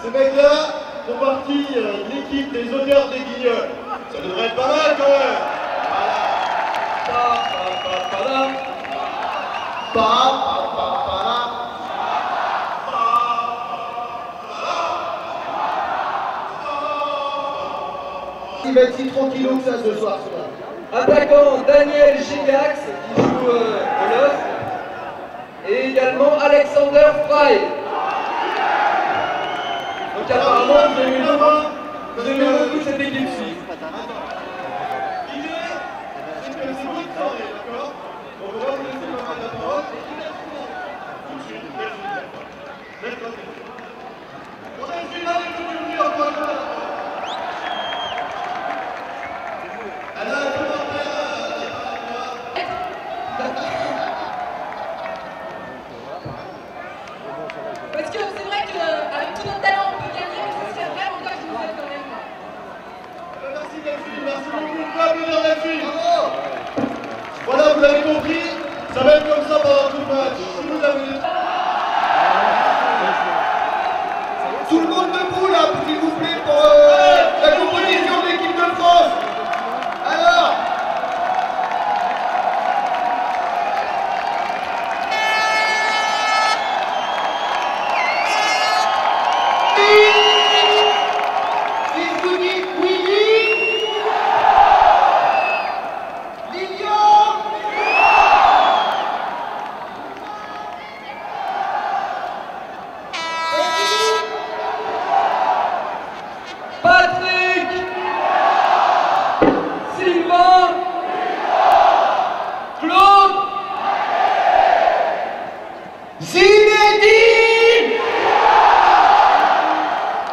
Ces mecs-là font partie de l'équipe des honneurs des Guignols. Ça devrait être pas mal quand même. Il va être si tranquillou que ça ce soir. Attaquant Daniel Gigax qui joue au LOSC et également Alexander Fry. Donc apparemment vous aimez beaucoup cette équipe-ci. L'idée, c'est que c'est votre soirée, d'accord? On va vous laisser la parole. Tout de suite, laisse-moi. On a une finale et tout le monde encore. Parce que c'est vrai qu'avec tout notre talent on peut gagner, mais ce serait vraiment dommage de vous faire quand même. Merci Delphine, merci beaucoup. Applaudissements Delphine. Voilà, vous l'avez compris, ça va être comme ça pendant tout le match. Si vous avez... Tout le monde debout là, s'il vous plaît, pour la composition de l'équipe de France. Alors si je vous dis Willy, Lilian, Patrick, Sylvain, Claude, Zinedine,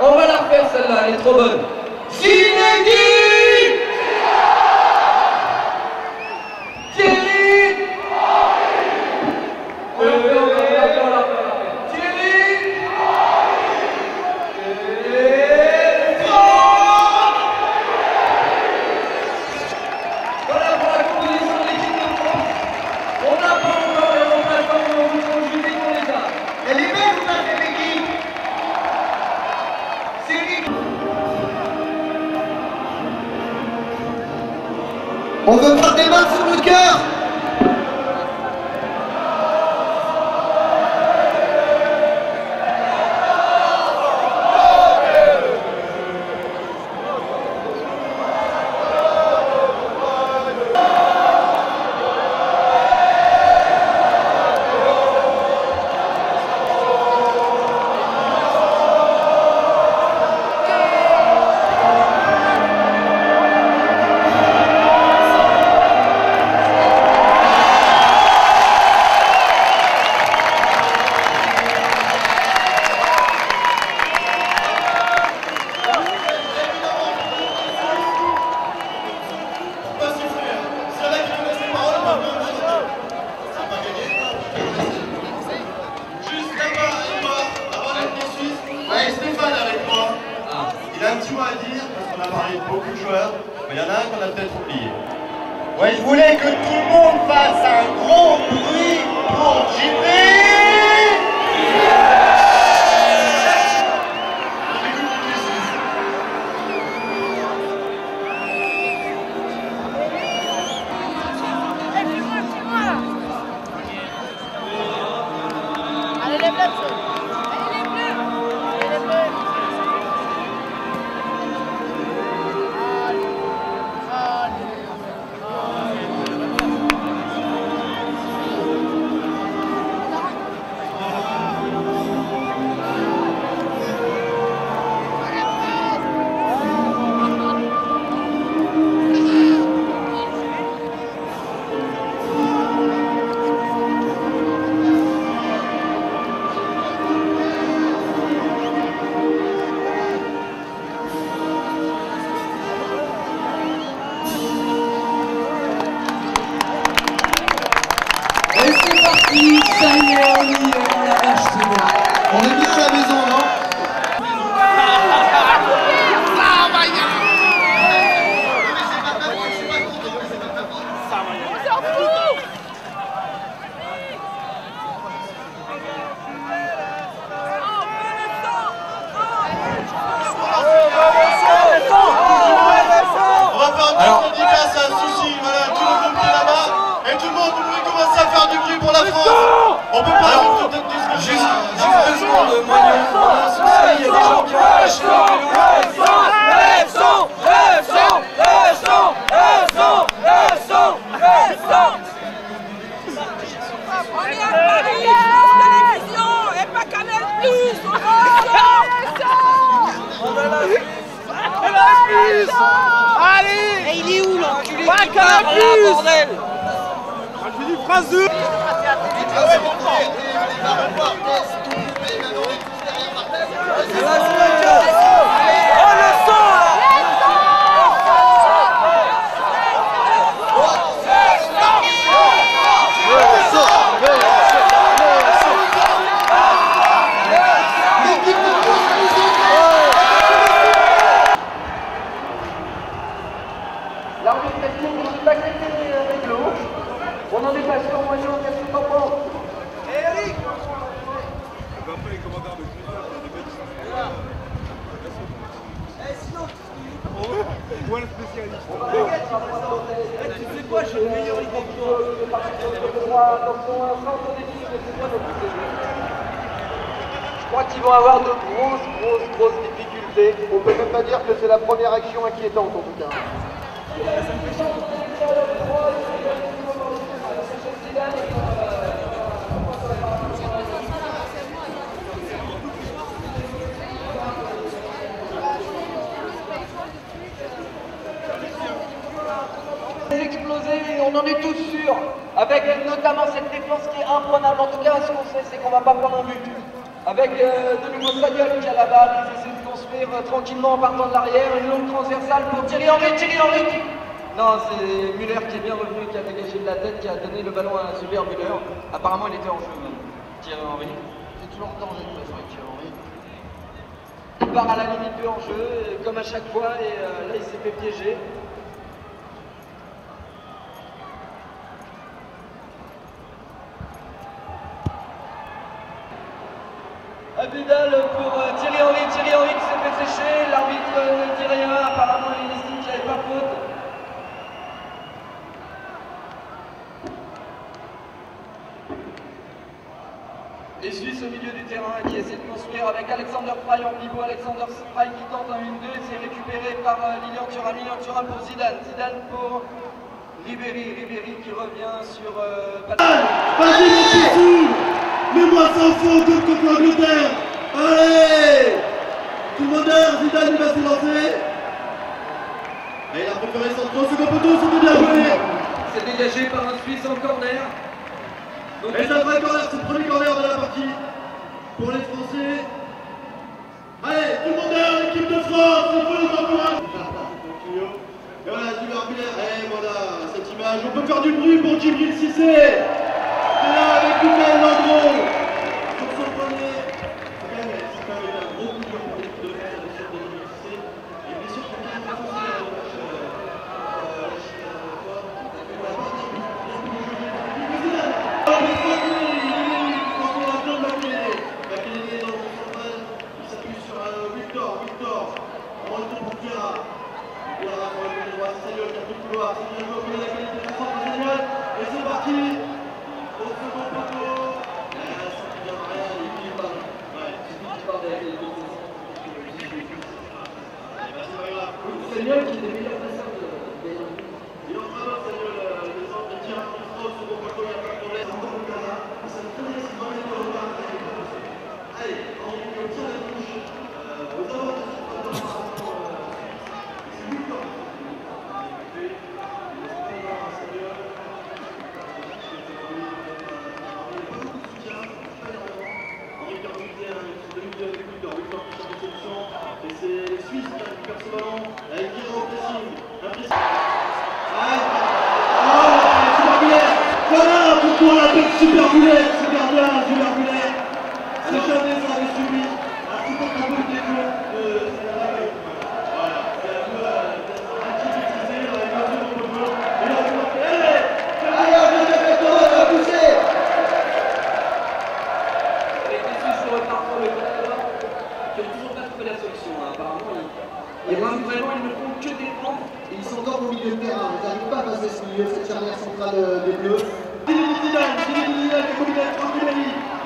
on va la refaire celle-là, elle est trop bonne. Zinedine, Thierry, on la refait. Thierry, et Franck. Voilà pour la composition de l'équipe de France. On n'a pas encore les remplaçants, mais on vous dit qu'on les a. elle est belle ou pas cette équipe? C'est l'équipe. On veut faire des mains sur le cœur. Il a un petit mot à dire, parce qu'on a parlé de beaucoup de joueurs, mais il y en a un qu'on a peut-être oublié. Ouais, je voulais que tout le monde fasse un gros bruit pour Jimmy. Allez les bleus, allez les bleus, allez les bleus. Alors, qui est dédicace à un souci, voilà, tout le groupe qui est là-bas. Et tout le monde, vous pouvez commencer à faire du bruit pour la France. On peut pas avoir peut-être 2 secondes. Juste 2 secondes, moi, il y a un souci, il y a des gens qui ont lâché leur On est à Paris, France Télévisions, et pas Canal+, Allez! Et il est où là? Pas Canal+, bordel! Je fais du phrase 2! L'arbitre estime que c'est pas accepté avec l'eau. On en est pas sûr, moyen, qu'est-ce que t'en penses? Eric! Moi le spécialiste. Tu sais quoi, j'ai le meilleur équipe de attention, un centre d'équipe, c'est quoi notre équipe? Je crois qu'ils vont avoir de grosses difficultés. On peut même pas dire que c'est la première action inquiétante en tout cas. Explosé, on en est tous sûrs, avec notamment cette défense qui est imprenable. En tout cas, ce qu'on sait, c'est qu'on va pas prendre un but. Avec de nouveau Sagnol qui a la balle, ils essaient de construire tranquillement en partant de l'arrière, une longue transversale pour Thierry Henry. Non, c'est Müller qui est bien revenu, qui a dégagé de la tête, qui a donné le ballon à un super Müller. Apparemment, il était en jeu, Thierry Henry. C'est toujours en danger de toute façon avec Thierry Henry. Il part à la limite de hors-jeu, comme à chaque fois, et là, il s'est fait piéger. Abidal pour Thierry Henry qui s'est fait sécher, l'arbitre ne dit rien, apparemment il estime qu'il n'y avait pas faute. Les Suisses au milieu du terrain qui essaient de construire avec Alexander Frey en pivot, Alexander Frey qui tente un 1-2, c'est récupéré par Lilian Thuram pour Zidane pour Ribéry qui revient sur Vas-y mon Pissou, mets-moi ça au fond contre l'Angleterre. Allez, tout le monde est, Zidane il va se lancer. Et il a préféré centre au second poteau, c'était bien joué. C'est dégagé par un Suisse en corner. Donc, et ça fera corner, c'est le premier corner de la partie pour les Français. Allez, tout le monde est, l'équipe de France, il faut les encourager. Et voilà, Gilbert Muller, et voilà cette image. On peut faire du bruit pour Djibril Cissé. C'est là avec Michael Landreau. Sur son poignet. C'est quand même un gros coup de gueule pour l'équipe de France à l'essor de Djibril Cissé. Et bien sûr, quand il y a un Français à la match, la Chine à la fois. Alors, le Français, il est quand on a plein de Makelele. Makelele dans le central, il s'appuie sur Victor. En retour pour Kira. Et là, pour le côté droit, c'est Sagnol qui a pris le couloir. C'est bien joué, on a la qualité du centre de Sagnol. Et c'est parti. Au second poteau. Là, ça ne vient rien, il est pas. Ouais, c'est lui qui part derrière les deux. C'est pas grave. Sagnol qui est le meilleur passeur de Bayern. Il est en train de Sagnol, le centre de tir au second poteau, il n'y a pas de problème. C'est encore le cas là. Ça me fait c'est vraiment le repas. Allez, on tire la touche. Aux avantages. Et c'est les Suisses qui récupèrent ce ballon avec Guérin au pressing. Super Muller. Voilà pourquoi on l'appelle Super Muller, ce gardien, Super Muller. C'est jamais ça avait subi. Un petit peu de défaut de voilà, c'est un peu un petit peu utilisé, on avait pas vu dans le jeu. Et là, on fait allez, pousser. Et les Suisses repartent pour le corner. Qui n'ont toujours pas trouvé la solution. Apparemment, ils rament vraiment, ils ne font que défendre. Ils sont encore au milieu de terrain, ils n'arrivent pas à passer ce milieu, cette charnière centrale des Bleus. Zidane qui combine avec Franck.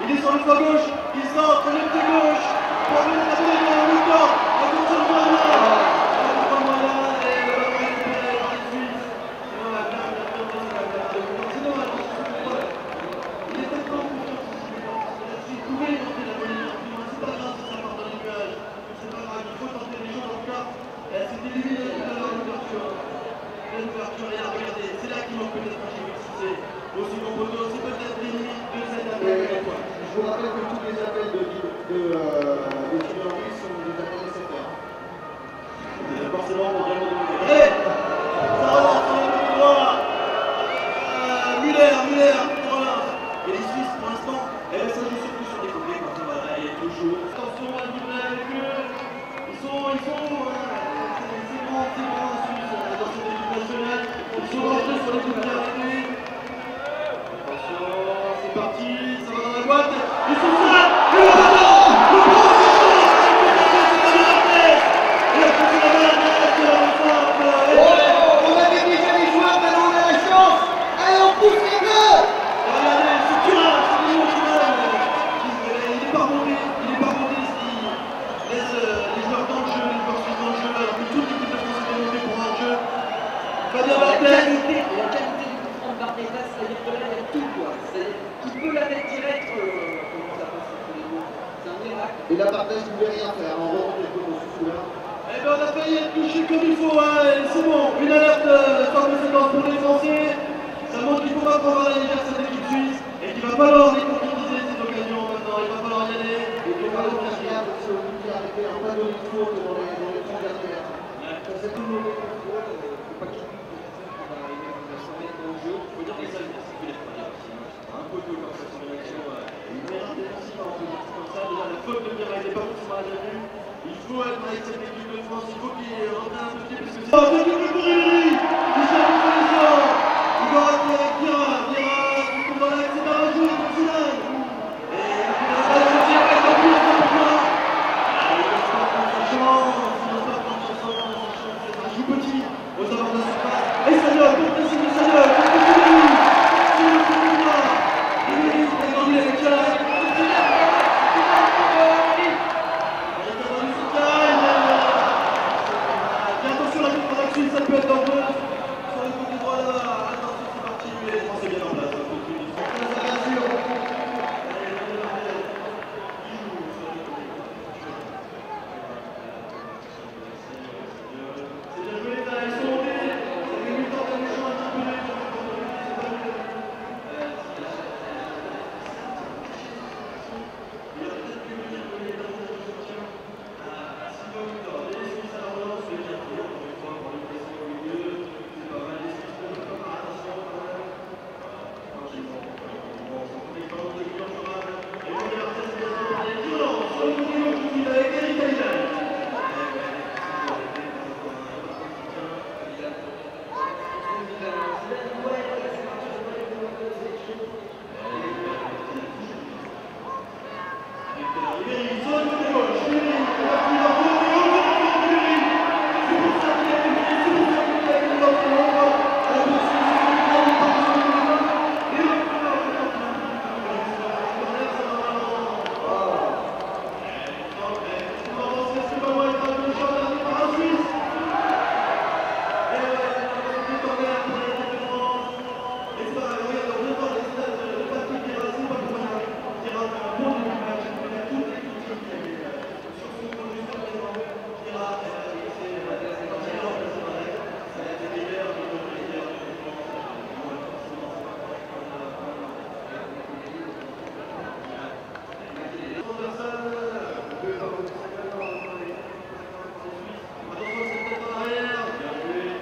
Il est sur le flanc gauche, il centre le pied gauche pour venir la tête dans le temps. Attention le moyen, et le ballon est récupéré par les Suisses. C'est dommage, il était pas en confiance. Il pouvait tenter la volée, c'est pas grave si ça part dans les nuages. C'est pas grave, il faut tenter les choses en tout cas. C'était éliminé tout à l'heure l'ouverture. L'ouverture, et là regardez, c'est là qu'il manque peut-être un Jérémy Cissé. Au second poteau, c'est peut-être limite de cette attaque. Je vous rappelle que tous les appels de Henry sont des appels SFR. Forcément, on vient de demander. Allez, ça relance sur le côté droit. Müller, ça relance. Et les Suisses, pour l'instant, ça joue surtout sur les côtés. Voilà, et toujours. Attention à Müller avec eux. Ils sont c'est bon, en Suisse, dans cette équipe nationale. Ils sont dangereux sur les coups de pied arrêtés. C'est parti, ça va dans la boîte, ils sont là, et le ballon, et après c'est la balle on a négligé les joueurs, maintenant on a la chance. Allez, on pousse les Bleus. Regardez, c'est Thuram, c'est Léon Thuram. Il n'est pas remonté, il laisse les joueurs dans le jeu, les joueurs suisses dans le jeu, alors que toute l'équipe de France est montée pour un jeu. Fabien Barthez. La qualité du coup franc de Barthez, c'est-à-dire que là, il y a tout quoi. Il peut la mettre direct, comment ça passe entre les mots. C'est un miracle. Et là, Barthez ne pouvait rien faire, on remonte les poteaux sous là. Eh ben on a failli être touché comme il faut, hein. C'est bon, une alerte sans conséquence pour les Français. Ça montre qu'il ne faut pas prendre à la légère cette équipe suisse et qu'il va falloir les concrétiser ces occasions maintenant, il va falloir y aller. Et le ballon derrière, parce que vous qui arrêtez un pas de faute dans les 30 dernières. Ça c'est tout le monde contrôle, il ne faut pas qu'il s'en mette dans le jeu. Il faut dire que ça, c'est qu'il est pas bien aussi. Un poteau comme ça sur une action, une erreur défensive, on peut dire comme ça. Déjà la faute de Mirail n'est pas forcément à la vue. Il faut être avec cette équipe de France, il faut qu'il reprenne un peu de pied parce que c'est un peu de pour Ribéry. Michel Dupont, il doit rester avec Vira qui tombe dans l'axe, c'est pas un joueur pour Zidane. Et il a pas de souci avec la pure, c'est pourquoi. Il ne se pas prendre sa chance, ça joue petit aux abords de la surface. Et Sagnol, pour presser de Sagnol, pour presser de lui. C'est le coup de droit. Ribéry, il a grandi avec Cala. Attention la contre-action, ça peut être dangereux. Sur le côté droit là, attention c'est parti, les Français bien en place. C'est bien joué, ils sont montés. Ça fait 8 ans qu'on échange un peu. C'est pas mieux. Il a peut-être pu venir pour les dames de soutien à Simon Victor. Les Suisses à l'ordonnance, c'est bien pris, encore une fois, pour les presser au milieu. C'est pas mal, les Suisses ne font pas attention quand même. Tranquillement. Bon, ça fait pas mal de clients sur un. Et on est Barthez, bien sûr, il y a violence sur le côté gauche, il est avec Eric Taïlan. Ribéry, sur le côté gauche, Ribéry, il va plus dans le côté gauche, Ribéry. C'est pour ça qu'il a été mis, c'est pour ça qu'il a été mis dans le long. À la bourse, c'est le grand départ sur le côté gauche. Et le coup là, ça va avancer, c'est pas moi, il va toucher en dernier par un Suisse. Et ouais, c'est un corner pour la équipe de France. Et c'est pareil, regarde, on vient de voir les stats de Patrick Vieira, c'est pas pour rien. Vieira fait un bon début de match, il a toute l'équipe qui est sur son compte jusqu'à présent. Vieira, c'est quand il est remplacé par Alex, ça a été meilleur que le meilleur de France. Forcément, c'est pas Anderson, deux pas pour attention, c'est peut-être en arrière. Bien joué.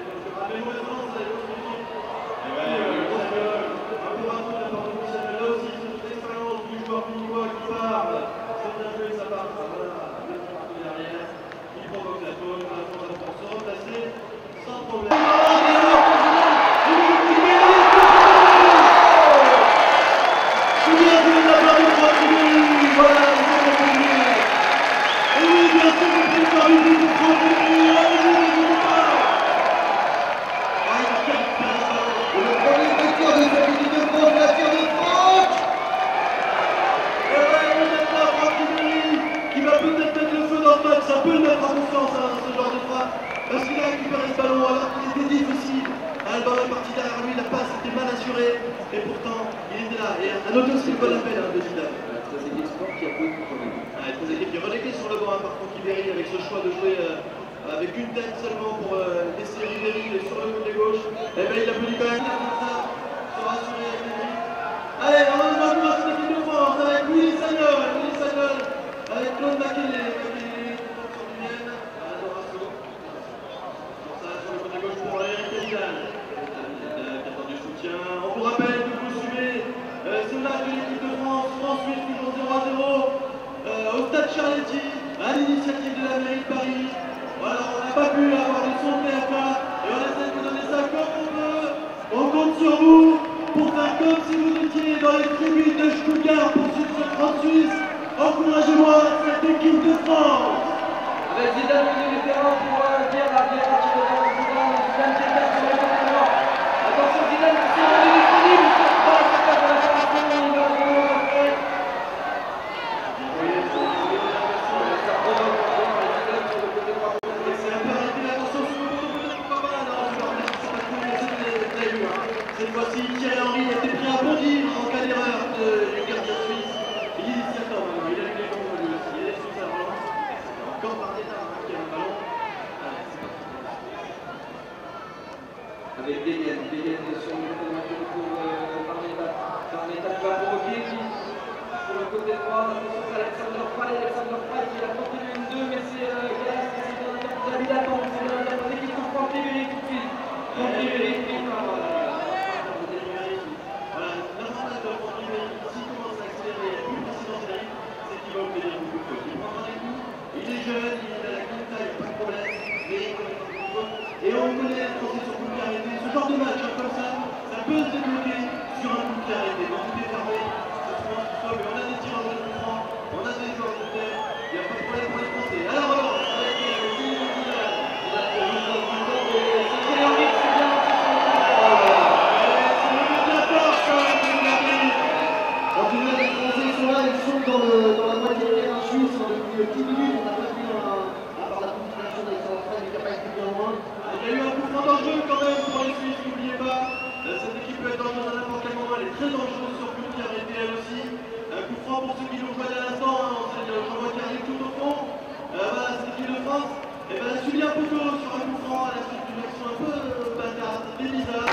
Mais mauvaise relance, ça est construit. Et ouais, un pour un tour, la part de Michel. Mais là aussi, c'est une expérience du joueur pinois qui parle. C'est bien joué, ça part. Voilà, le partout derrière. Il provoque la faute va pouvoir se replacer sans problème. C'est bien joué de la part de Franck Ribéry. Voilà, ils ont répondu. Et oui, bien sûr, on peut faire une pour Franck Ribéry. Allez, n'hésitez pas. assuré, et pourtant il était là. Et un autre aussi le bon appel de Zidane. Très équipe sport qui a peu de problèmes. Très équipe qui est reléguée sur le banc par contre Ribéry avec ce choix de jouer avec une tête seulement pour laisser Ribéry sur le côté gauche. Et bien il applaudit quand même comme ça, se rassurer avec Ribéry. Allez, on va voir cette équipe de France avec Willy Sagnol, avec Claude Makélé, sur Vivienne, Dorasso. Sur ça, sur le côté gauche pour Eric Zidane, qui attend du soutien. On vous rappelle que vous suivez ce match de l'équipe de France, France-Suisse, toujours 0-0. Au stade Charletti, à l'initiative de la mairie de Paris. Voilà, on n'a pas pu avoir le son de TF1 et on essaie de donner ça comme on veut. On compte sur vous pour faire comme si vous étiez dans les tribunes de Stuttgart pour suivre ce France-Suisse. Encouragez-moi cette équipe de France. Avec Zidane au milieu du terrain pour dire la bière à Zidane qui est là sur le terrain. Attention Zidane qui est rendu disponible, il se passe à faire de la formation, il va jouer. Cette fois-ci, Thierry Henry a été pris à bondir en cas d'erreur du gardien suisse. Il s'y attend, il a eu les bons lui aussi. Il est sous sa relance. Encore par d'état qui a un ballon. Allez, c'est parti. Avec Degen sur le côté pour Parmetta qui va provoquer sur le côté droit. Attention c'est Alexander Frey qui a continué une 2, mais c'est Galas qui essaie de David attend. C'est dans l'équipe de Franck Ribéry tout de suite. Franck Ribéry qui est L'avantage de Franck Ribéry, s'il commence à accélérer plus facilement ses rythmes, c'est qu'il va obtenir beaucoup de fautes. Il prend des coups, il est jeune, il a la grande taille, pas de problème, mais il connaît beaucoup de fautes. Et on connaît les Français sur coup de pied arrêté. Ce genre de match comme ça peut se débloquer sur un coup de pied arrêté. Quand tout est fermé, ça se commence tout seul, mais on a des tireurs de coup franc, on a des joueurs de terre, il n'y a pas de problème pour les Français. Alors, avec Zinedine Zidane, il a fait une chose du temps, et c'est Thierry Henry qui s'est bien lancé sur le terrain. C'est le but de la force quand même, c'est une arrive. En tout cas, les Français sont là, ils sont dans la moitié de terrain suisse depuis 10 minutes. On n'a pas vu à part la compétition d'Alexandre Frey, mais qui n'a pas été bien loin. Il y a eu un coup franc dangereux quand même pour les Suisses, n'oubliez pas. Cette équipe peut être dangereuse à n'importe quel moment, elle est très dangereuse sur coup de pied arrêté elle aussi. Un coup franc pour ceux qui l'ont joué à l'instant, j'en vois qui arrive tout au fond. Voilà, cette équipe de France, elle a subi un poteau sur un coup franc à la suite d'une action un peu bâtarde, c'était bizarre.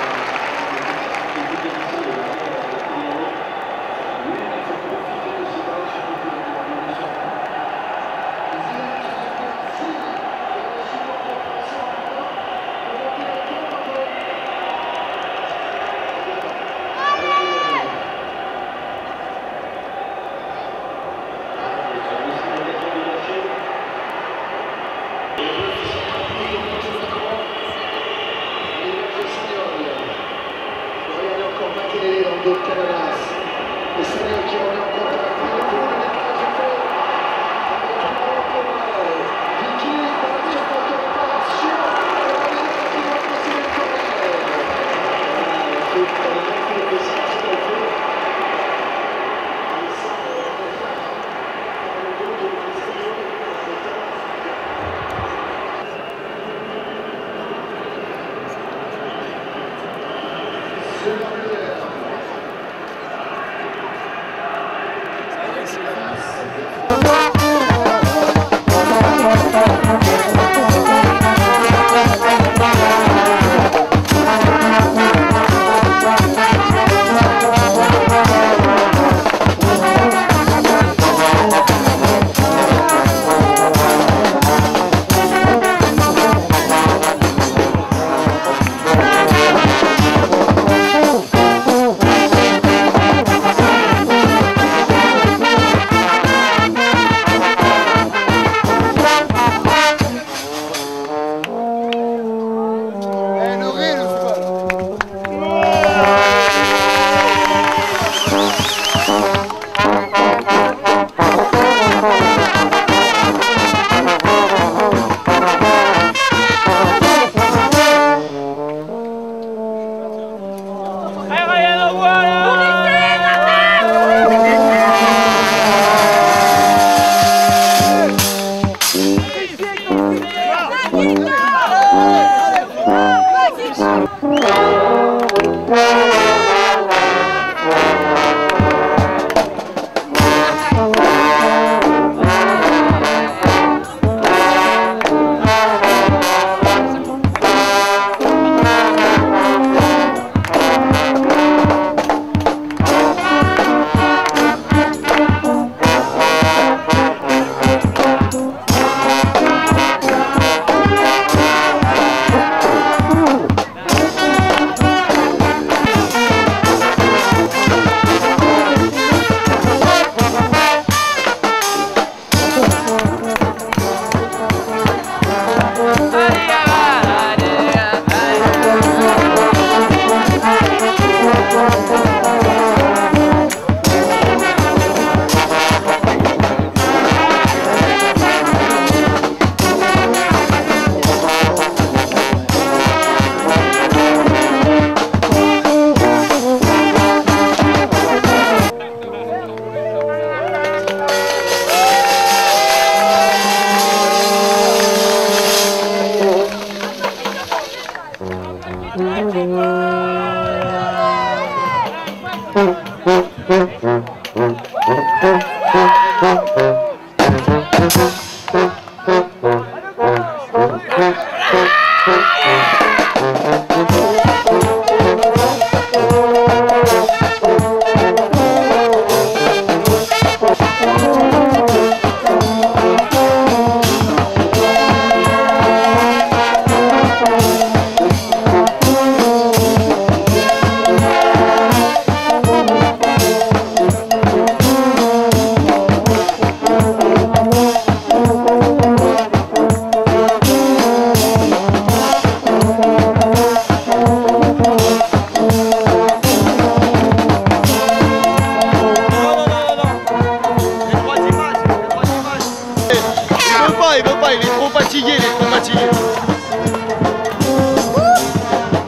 Il est trop fatigué,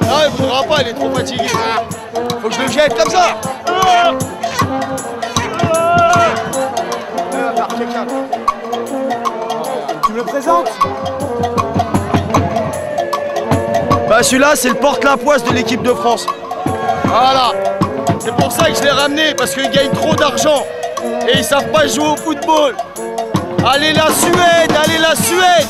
Ah il voudra pas, il est trop fatigué. Faut que je le jette comme ça. Tu me le présentes? Bah celui-là c'est le porte-la-poisse de l'équipe de France. Voilà. C'est pour ça que je l'ai ramené, parce qu'ils gagnent trop d'argent. Et ils savent pas jouer au football. Allez la Suède, allez la Suède!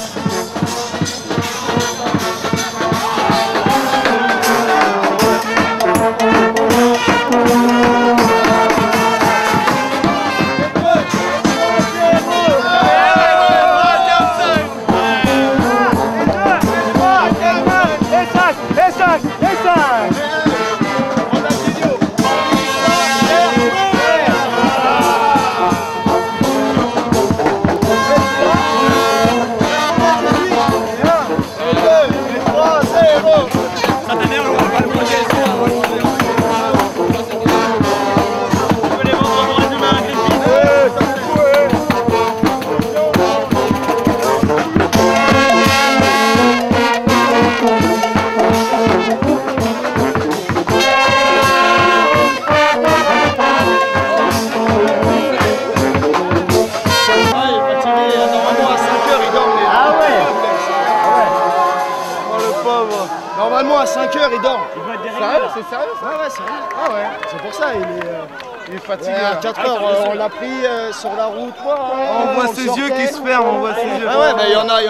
Normalement à 5 h il dort. Il doit être sérieux? C'est sérieux? Ouais, ouais, sérieux. Ah ouais, c'est pour ça, il est fatigué. Ouais, à 4 h on l'a pris sur la route. On voit ses yeux qui se ferment, on voit ses yeux. Ah ouais, mais il y en a,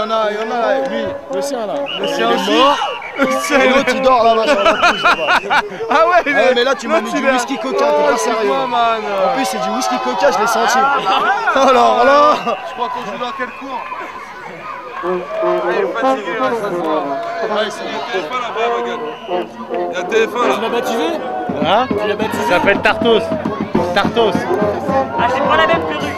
lui, le sien là. Le sien aussi. mort. Et l'autre il dort là-bas sur la pousse là-bas. Ah ouais, mais là tu m'as mis du whisky coca, t'es pas sérieux. En plus c'est du whisky coca, je l'ai senti. Alors là. Je crois qu'on joue dans quel cours? Il est fatigué là, ça se voit. Ouais, il y a un téléphone là-bas, regarde. Il y a un téléphone là. Tu l'as baptisé? Hein? Tu l'as baptisé? Ça s'appelle Tartos. Tartos. Ah, c'est pas la même perruque.